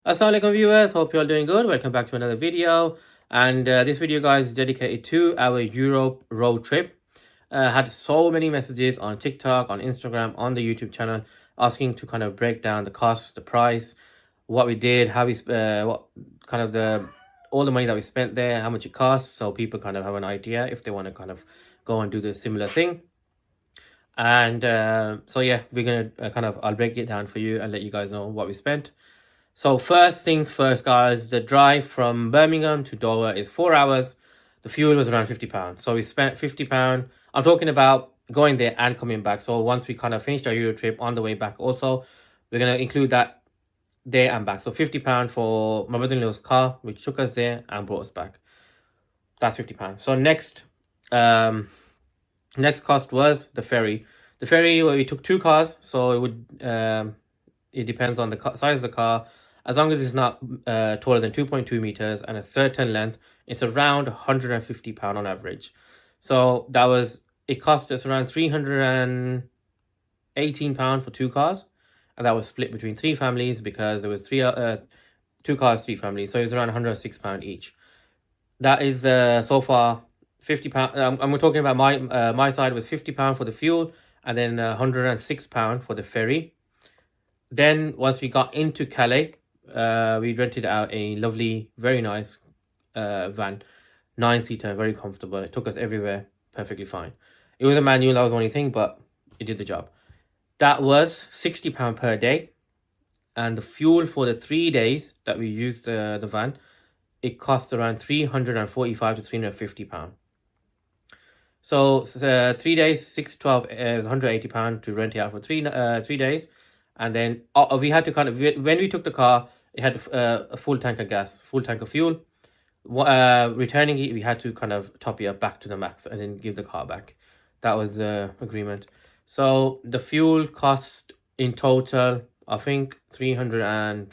Assalamu alaikum viewers, hope you're all doing good. Welcome back to another video. And this video, guys, is dedicated to our Europe road trip. Had so many messages on TikTok, on Instagram, on the YouTube channel, asking to kind of break down the cost, the price, what we did, how we what kind of the all the money that we spent there, how much it costs, so people kind of have an idea if they want to kind of go and do the similar thing. And so yeah, we're gonna I'll break it down for you and let you guys know what we spent. So first things first, guys, the drive from Birmingham to Dover is 4 hours. The fuel was around £50. So we spent £50. I'm talking about going there and coming back. So once we kind of finished our Euro trip on the way back also, we're going to include that there and back. So £50 for my brother-in-law's car, which took us there and brought us back. That's £50. So next cost was the ferry. The ferry, where we took two cars, so it would it depends on the size of the car. As long as it's not taller than 2.2 meters and a certain length, it's around £150 on average. So it cost us around £318 for two cars, and that was split between three families because there was two cars, three families, so it was around £106 each. That is so far £50. I'm talking about my side was £50 for the fuel, and then £106 for the ferry. Then once we got into Calais, we rented out a lovely, very nice van, 9-seater, very comfortable. It took us everywhere perfectly fine. It was a manual, that was the only thing, but it did the job. That was £60 per day. And the fuel for the 3 days that we used the van, it cost around £345 to £350. So 3 days, 6, 12 is £180 to rent it out for 3 days. And then we had to when we took the car, it had a full tank of gas, full tank of fuel. Returning it, we had to kind of top it up back to the max and then give the car back. That was the agreement. So the fuel cost in total, I think, £345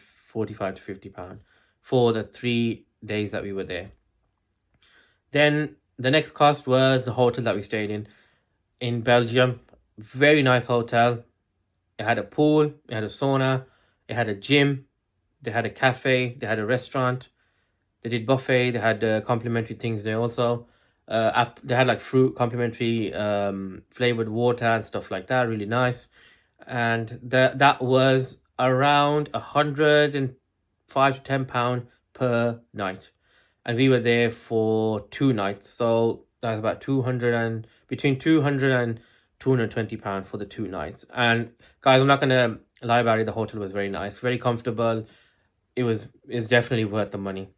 to £50 for the 3 days that we were there. Then the next cost was the hotel that we stayed in Belgium. Very nice hotel. It had a pool, it had a sauna, it had a gym, they had a cafe, they had a restaurant, they did buffet, they had complimentary things there also. They had like fruit, complimentary flavored water and stuff like that, really nice. And that was around £105 to £10 per night. And we were there for 2 nights, so that was about between 200 and £220 for the 2 nights. And guys, I'm not gonna lie about it, the hotel was very nice, very comfortable. It's definitely worth the money.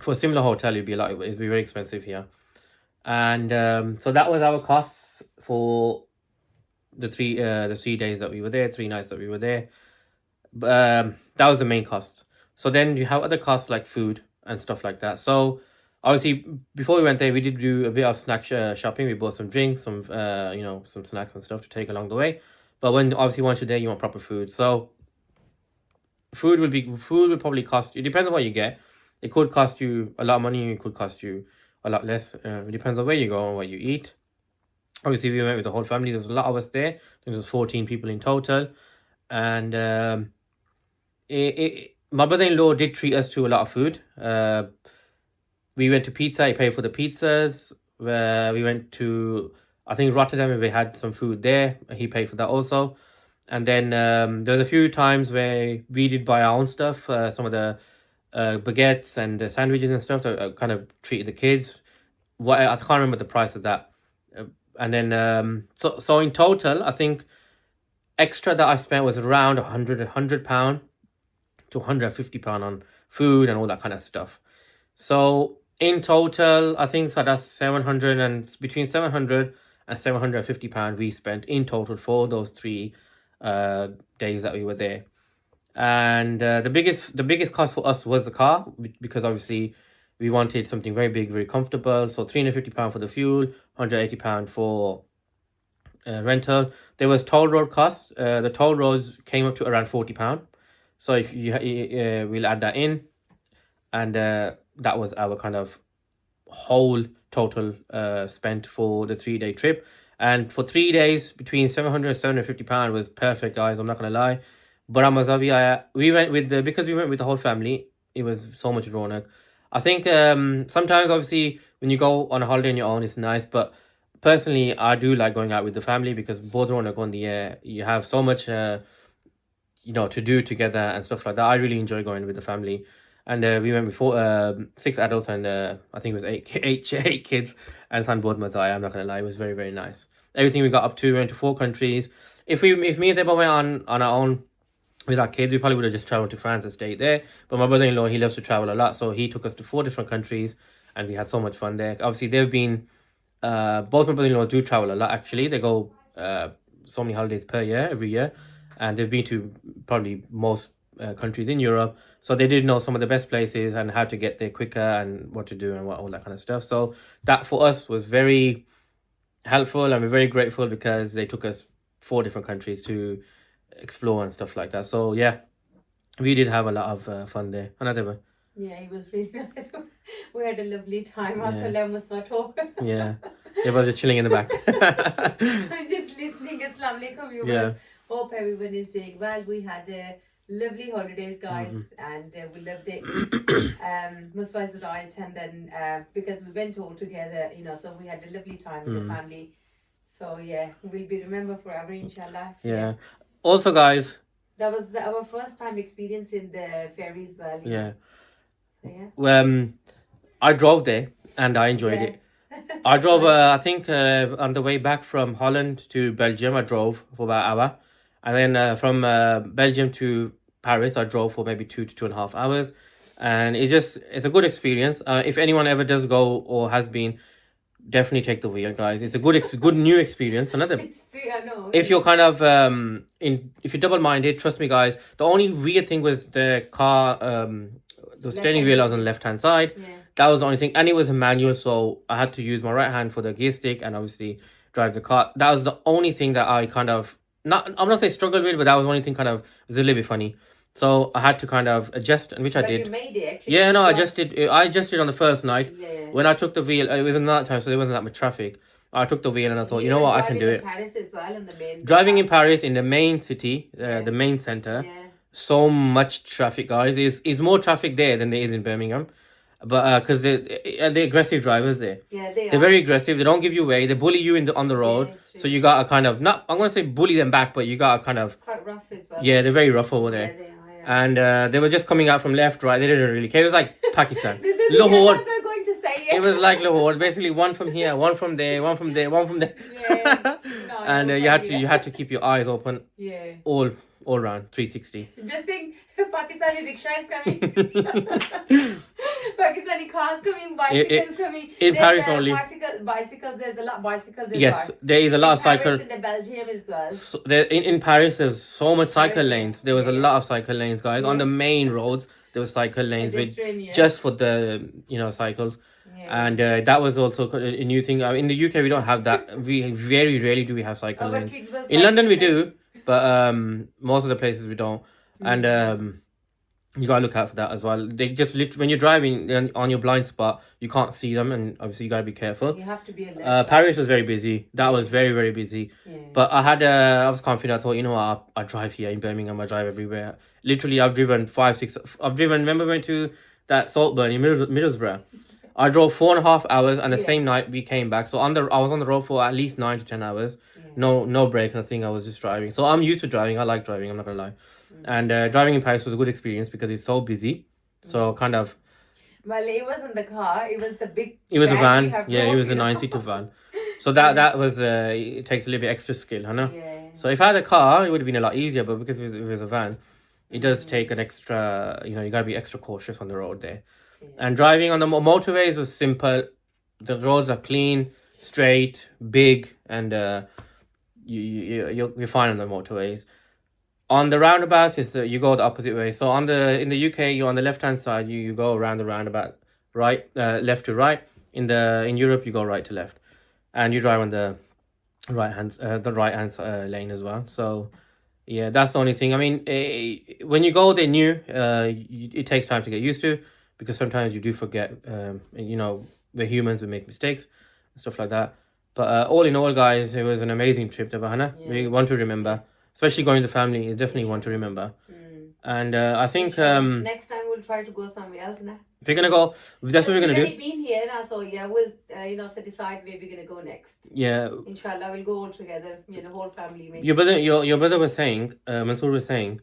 For a similar hotel, it'd be very expensive here. And so that was our costs for the 3 days that we were there, 3 nights that we were there. That was the main cost. So then you have other costs like food and stuff like that. So obviously, before we went there, we did do a bit of snack shopping. We bought some drinks, some snacks and stuff to take along the way. But once you're there, you want proper food. So food will probably cost you. It depends on what you get. It could cost you a lot of money. It could cost you a lot less. It depends on where you go and what you eat. Obviously, we went with the whole family. There was a lot of us there. There was 14 people in total, and my brother-in-law did treat us to a lot of food. We went to pizza. He paid for the pizzas. We went to, I think, Rotterdam, and we had some food there. He paid for that also. And then there was a few times where we did buy our own stuff. Some of the baguettes and sandwiches and stuff that kind of treated the kids. I can't remember the price of that. And then so in total, I think extra that I spent was around £100 to £150 on food and all that kind of stuff. So in total, I think so that's between £700 and £750 we spent in total for those 3 days that we were there. And the biggest cost for us was the car, because obviously we wanted something very big, very comfortable. So £350 for the fuel, £180 for rental. There was toll road costs. The toll roads came up to around £40. So if we'll add that in, and that was our kind of whole total spent for the 3-day trip. And for 3 days, between £700 and £750 was perfect, guys. I'm not gonna lie. बड़ा मजा भी आया. We went with the because we went with the whole family. It was so much ronak. I think sometimes obviously when you go on a holiday on your own, it's nice. But personally, I do like going out with the family because both ronak on the air. You have so much to do together and stuff like that. I really enjoy going with the family. And we went before 6 adults and I think it was eight kids and San Bod Mathai. I'm not gonna lie, it was very very nice. Everything we got up to, we went to 4 countries. If me and Deba went on our own with our kids, we probably would have just traveled to France and stayed there. But my brother-in-law, he loves to travel a lot, so he took us to 4 different countries, and we had so much fun there. Obviously, they've been both my brother-in-law do travel a lot. Actually, they go so many holidays per year, every year, and they've been to probably most countries in Europe. So they did know some of the best places and how to get there quicker and what to do and all that kind of stuff. So that for us was very helpful, and we're very grateful because they took us 4 different countries to explore and stuff like that. So yeah, we did have a lot of fun there. Another one. Yeah, it was really nice. We had a lovely time. I Yeah. thought must not talk. Yeah, they were just chilling in the back. I'm just listening. Assalamu alaikum, viewers. Yeah. Hope everyone is doing well. We had lovely holidays, guys, and we loved it. Mustafa was right, and then because we went all together, so we had a lovely time with the family. So yeah, we'll be remembered forever, inshallah. Yeah. Also, guys, that was our first time experiencing the ferry as well. Yeah. So yeah. I drove there and I enjoyed it. I drove, I think, on the way back from Holland to Belgium, I drove for about an hour. And then from Belgium to Paris, I drove for maybe 2 to 2.5 hours. And it's a good experience. If anyone ever does go or has been, definitely take the wheel, guys. It's a good new experience. Another, It's true, I know. if you're kind of if you're double-minded, trust me, guys. The only weird thing was the car, the steering wheel was on the left-hand side. Yeah. That was the only thing, and it was a manual, so I had to use my right hand for the gear stick and obviously drive the car. That was the only thing that I kind of I'm not saying struggled with, but that was the only thing kind of was a little bit funny. So I had to kind of adjust, and which I did. You made it actually. Yeah, no, I adjusted on the first night. Yeah. When I took the wheel, it was in night time, so there wasn't that much traffic. I took the wheel and I thought, you know what, I can do it. Paris as well, in the main Driving in Paris, in the main city, the main center, so much traffic, guys. Is more traffic there than there is in Birmingham. But because they're aggressive drivers there. Yeah, they're very aggressive. They don't give you way. They bully you on the road. Yeah, so you gotta kind of not. I'm gonna say bully them back, but you gotta kind of quite rough as well. Yeah, they're very rough over there. Yeah, they are. Yeah. And they were just coming out from left, right. They didn't really care. It was like Pakistan. Lahore. I was going to say it was like Lahore. Basically, one from here, one from there, one from there, one from there. Yeah. No, and you had to keep your eyes open. Yeah. All around 360. Just think, Pakistani rickshaw is coming. Pakistani cars coming, bicycles coming. In Paris only. Bicycles. There's a lot of bicycles. Yes, there is a lot of cycle. In the Belgium as well. So in Paris, there's so much cycle lanes. There was a lot of cycle lanes, guys. On the main roads, there was cycle lanes just for the cycles. Yeah. And that was also a new thing. In the UK, we don't have that. We very rarely do we have cycle lanes. In London, we do. But most of the places we don't. And you gotta look out for that as well. They just when you're driving on your blind spot, you can't see them, and obviously you gotta be careful. You have to be alert. Paris was very busy. That was very very busy. Yeah. But I was confident. I thought, you know what, I drive here in Birmingham. I drive everywhere. Literally, I've driven 5, 6. Remember, went to that Saltburn in Middlesbrough. I drove 4.5 hours, and the same night we came back. So I was on the road for at least 9 to 10 hours. Yeah. No break, nothing. I was just driving. So I'm used to driving. I like driving. I'm not gonna lie. And driving in Paris was a good experience because it's so busy. So kind of. Well, it wasn't the car. It was the big. It was a van. Yeah, it was a 9-seater van. So that was it takes a little bit extra skill, huh? Yeah. So if I had a car, it would have been a lot easier. But because it was a van, it does take an extra. You gotta be extra cautious on the road there. Yeah. And driving on the motorways was simple. The roads are clean, straight, big, and you're fine on the motorways. On the roundabouts, you go the opposite way. So in the UK, you're on the left hand side. You go around the roundabout, right, left to right. In Europe, you go right to left, and you drive on the right hand lane as well. So yeah, that's the only thing. I mean, when you go there new, it takes time to get used to, because sometimes you do forget. We're humans, we make mistakes and stuff like that. But all in all, guys, it was an amazing trip to Bahana. Yeah. We want to remember. especially going to family is definitely one to remember. And I think next time we'll try to go somewhere else now. If we're gonna go, that's what we're gonna do. We've already been here now, so yeah, we'll so decide where we're gonna go next. Yeah. Inshallah, we'll go all together, whole family. Maybe. Your brother was saying, Mansoor was saying,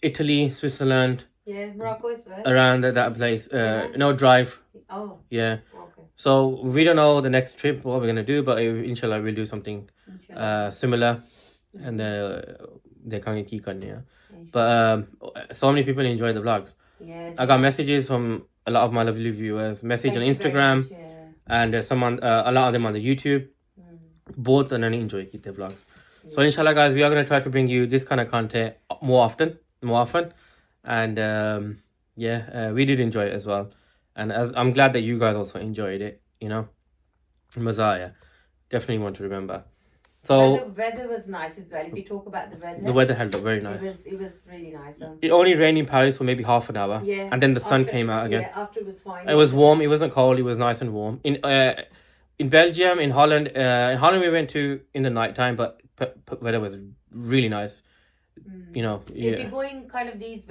Italy, Switzerland. Yeah, Morocco as well. Around that place, nice. no drive. Oh. Yeah. Okay. So we don't know the next trip what we're gonna do, but inshallah we'll do something similar, and they can't keep on here. But so many people enjoy the vlogs. Yeah. I got messages from a lot of my lovely viewers. Message on Instagram, and someone a lot of them on the YouTube. Both and enjoy the vlogs. So inshallah, guys, we are gonna try to bring you this kind of content more often, and we did enjoy it as well. And I'm glad that you guys also enjoyed it. Messiah, definitely want to remember. So the weather was nice as well. If we talk about the weather held up very nice. It was really nice. It only rained in Paris for maybe half an hour. Yeah. And then the sun came out again. Yeah, after it was fine. It was warm. It wasn't cold. It was nice and warm. In Belgium, in Holland, we went to in the night time, but weather was really nice. If you're going kind of these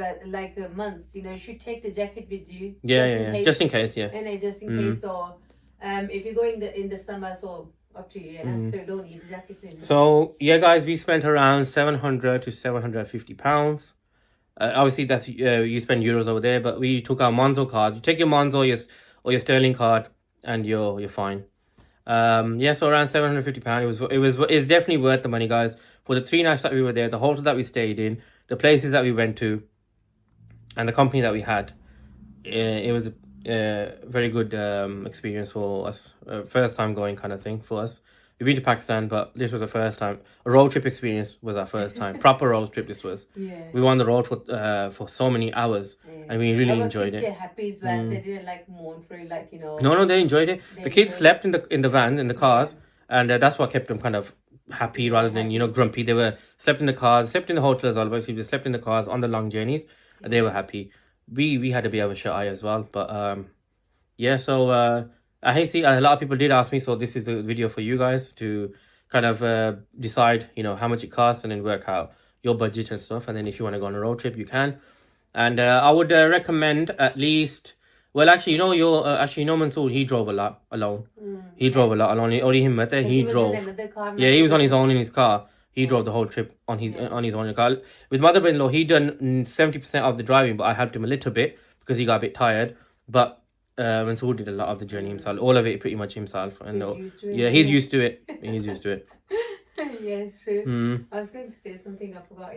months, you should take the jacket with you. Just in case. Just in case. So, if you're going in the summer, so up to you. So you don't need the jackets in. So guys, we spent around £700 to £750. Obviously, that's you spend euros over there, but we took our Monzo card. You take your Monzo, or your Sterling card, and you're fine. So around £750. It's definitely worth the money, guys. For the 3 nights that we were there, the hotel that we stayed in, the places that we went to, and the company that we had, it was a very good experience for us. First time going kind of thing for us. We've been to Pakistan, but this was the first time. A road trip experience was our first time. Proper road trip this was. Yeah. We were on the road for so many hours, and we really enjoyed it. They're happy as well. They didn't mourn for it, No, they enjoyed it. The kids slept in the van, in the cars, and that's what kept them kind of happy rather than grumpy. They were slept in the cars, slept in the hotels. All basically, they slept in the cars on the long journeys, and they were happy. We had to be able to shy as well, but So I see a lot of people did ask me, so this is a video for you guys to kind of decide, how much it costs, and then work out your budget and stuff. And then if you want to go on a road trip, you can. And I would recommend at least. Well, actually, Mansoor, he drove a lot alone. He drove a lot alone. Only him, he drove. He was on his own in his car. He drove the whole trip on his own in the car. With mother-in-law, he done 70% of the driving, but I helped him a little bit because he got a bit tired. But Mansoor did a lot of the journey himself, all of it pretty much himself. And he's used to it. He's used to it. Yeah, it's true. I was going to say something, I forgot.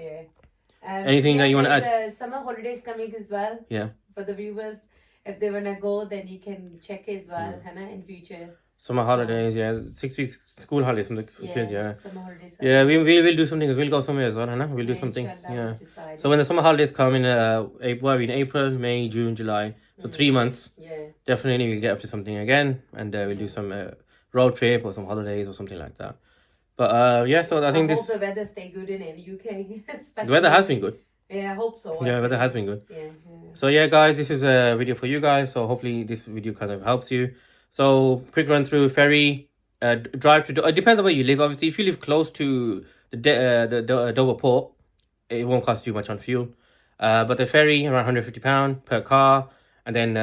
Anything that you want to add? Summer holidays coming as well. Yeah. For the viewers, if they wanna go, then you can check as well, in future. Summer holidays, 6 weeks school holidays from the kids, Summer holidays. We will do something. We'll go somewhere as well, We'll do something. Yeah. So when the summer holidays come in April, May, June, July, so 3 months. Yeah. Definitely we'll get up to something again, and we'll do some road trip or some holidays or something like that. But so I think hope the weather stay good in UK. The weather has been good. Yeah, I hope so. Yeah, weather has been good. Yeah. So guys, this is a video for you guys. So hopefully this video kind of helps you. So quick run through ferry, drive to. It depends on where you live. Obviously, if you live close to the Dover port, it won't cost you much on fuel. But the ferry around £150 per car, and then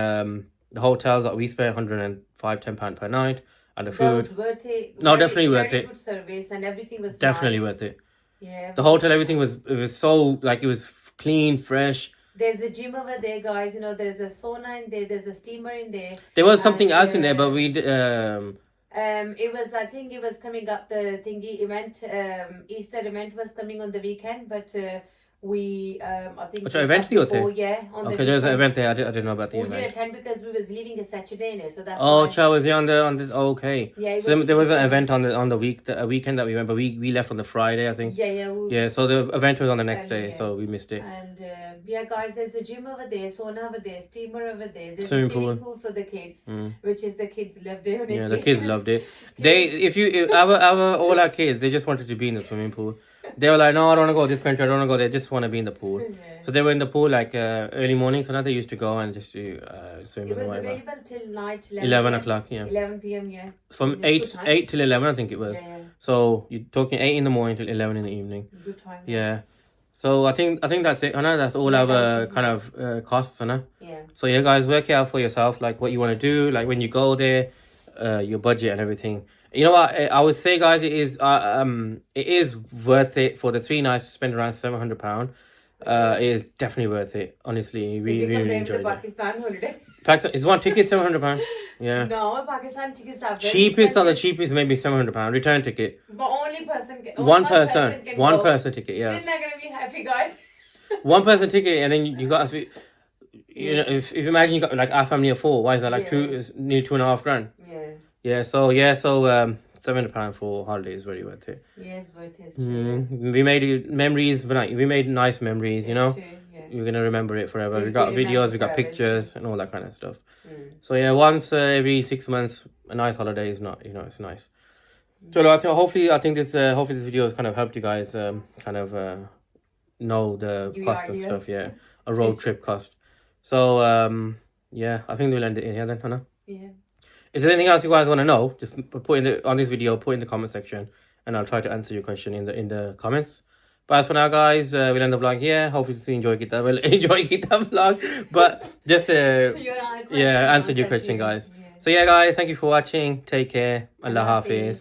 the hotels that we spent £105-10 per night, and the food. That was worth it. No, definitely worth it. Good service, and everything was definitely nice. Worth it. Yeah. The hotel, everything was so it was clean, fresh. There's a gym over there, guys. There's a sauna in there. There's a steamer in there. There was something else in there, but we. It was. I think it was coming up the thingy event. Easter event was coming on the weekend, but we. I think. Which event do you say? Yeah. On okay, there's an event there. I didn't know about the event. We didn't attend because we was leaving a Saturday, so that's. Oh, was he on the? Oh, okay. Yeah. So there was an event on the weekend that we went, but we left on the Friday, I think. Yeah. So the event was on the next day, so we missed it. And guys, there's a gym over there, sauna over there, steamer over there. There's swimming a swimming pool for the kids, which is the kids loved it. Honestly. Yeah, the kids loved it. All our kids, they just wanted to be in the swimming pool. They were like, no, I don't want to go to this country. I don't want to go there. I just want to be in the pool. Yeah. So they were in the pool like early morning. So now they used to go and just do swim It and was whatever. available till night 11 p.m. o'clock, yeah. 11 p.m. Yeah. From It's eight good time. 8 till 11, I think it was. Yeah, yeah. So you're talking 8 in the morning till 11 in the evening. Good time. Yeah. So I think that's it. I know that's all Yeah, our that's it, kind yeah. of costs, I know. Yeah. So yeah, guys, work it out for yourself, like what you want to do, like when you go there, your budget and everything. You know what? I would say, guys, it is worth it for the 3 nights to spend around £700. It is definitely worth it. Honestly, we If you really compare with the enjoyed it. Pakistan holiday. Pakistan is one ticket £700. Yeah. No, Pakistan tickets are very Cheapest on the expensive. cheapest, maybe £700 return ticket. But only person can, One only person, can one go. person ticket. Yeah. Still not gonna be happy, guys. One person ticket, and then you got to be, you know, if you imagine you got like our family of 4, why is that like Yeah. it's nearly £2.5 grand? Yeah. So £700 for holiday is very worth it. Yes, but it's true. We made memories, but we made nice memories, you know. True, yeah. You're gonna remember it forever. We'll We got remember videos, we got forever, pictures, and all that kind of stuff. Mm. So yeah, once every 6 months, a nice holiday is not, it's nice. So hopefully this video has kind of helped you guys kind of know the Give you costs and ideas. stuff. Yeah, a road trip cost. So yeah, I think we'll end it in here then, Hannah. Yeah. Is there anything else you guys want to know? Just put on this video, put in the comment section, and I'll try to answer your question in the comments. But as for now, guys, we'll end the vlog here. Hopefully, you enjoy Gita vlog. But just answered your question, guys. Yeah. So yeah, guys, thank you for watching. Take care. Allah Hafiz.